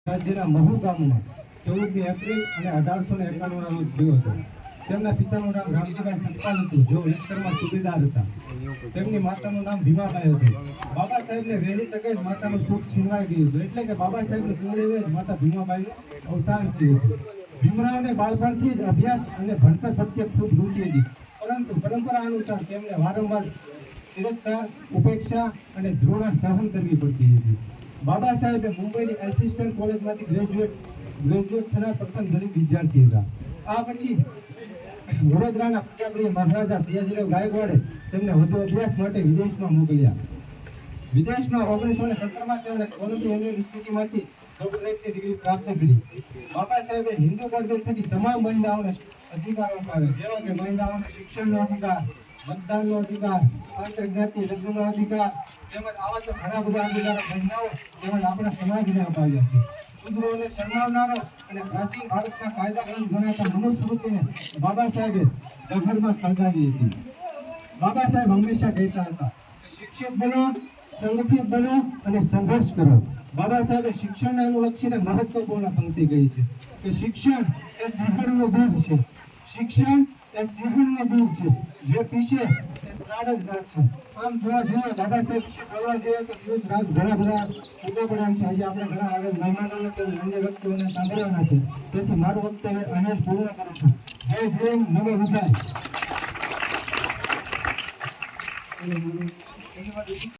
રાજ્યના મહુ ગામમાં 14 એપ્રિલ અને 1891 ના રોજ થયો હતો. તેમના પિતાનું નામ રામજીભાઈ સતપાલ હતું, જેઓ લશ્કરમાં સુબેદાર હતા. તેમની માતાનું નામ ભીમાબાઈ હતું. બાબા સાહેબને વહેલી તકે જ માતાનું સુખ છીનવાઈ ગયું હતું, એટલે કે બાબા સાહેબની કુંવળીએ જ માતા ભીમાબાઈનું અવસાન થયું હતું. ભીમરાવને બાળપણથી જ અભ્યાસ અને ભણતર પ્રત્યે ખૂબ રુચિ હતી, પરંતુ પરંપરા અનુસાર તેમને વારંવાર તિરસ્કાર, ઉપેક્ષા અને ધ્રોણા સહન કરવી પડતી હતી. બાબા સાહેબે મુંબઈની એલ્ફિન્સ્ટન કોલેજમાંથી ગ્રેજ્યુએટ થનાર પ્રથમ દલિત વિદ્યાર્થી હતા. આ પછી વડોદરાના પ્રજાપ્રિય મહારાજા સયાજીરાવ ગાયકવાડે તેમને વધુ અભ્યાસ માટે વિદેશમાં મોકલ્યા. વિદેશમાં 1917માં તેમણે કોલંબિયા યુનિવર્સિટીમાંથી ડોક્ટરેટની ડિગ્રી પ્રાપ્ત કરી. બાબા સાહેબે હિન્દુ કોડવેલ થકી તમામ મહિલાઓને અધિકારો અપાવ્યા, જેવા કે મહિલાઓને શિક્ષણનો અધિકાર, મતદાનનો અધિકાર, આંતરજ્ઞાતિ લગ્નનો અધિકાર, તેમજ આવા તો ઘણા બધા અધિકારો મહિલાઓ તેમજ આપણા સમાજને અપાવ્યા છે. શુદ્રોને શરમાવનારો અને પ્રાચીન ભારતના કાયદા ગ્રંથ ગણાતા મનુસ્મૃતિને બાબા સાહેબે જગરમાં સળગાવી હતી. બાબા સાહેબ હંમેશા કહેતા હતા કે શિક્ષિત બનો, સંગઠિત બનો અને સંઘર્ષ કરો. બાબા સાહેબે શિક્ષણને અનુલક્ષીને મહત્વપૂર્ણ પંક્તિ કહી છે કે શિક્ષણ એ સિંહણનું દૂધ છે. શિક્ષણ એ સિંહણનું દૂધ છે, જે પીશે તે પ્રાણ જ રાખશે. આમ જોવા જઈએ બાબા સાહેબ વિશે બોલવા જોઈએ તો દિવસ રાત ઘણા બધા ઉભા પડ્યા છે. આજે આપણે ઘણા આગળ મહેમાનોને કે અન્ય વ્યક્તિઓને સાંભળવાના છે, તેથી મારું વક્તવ્ય અહીંયા જ પૂર્ણ કરું છું. જય ભીમ, નમો બુદ્ધાય.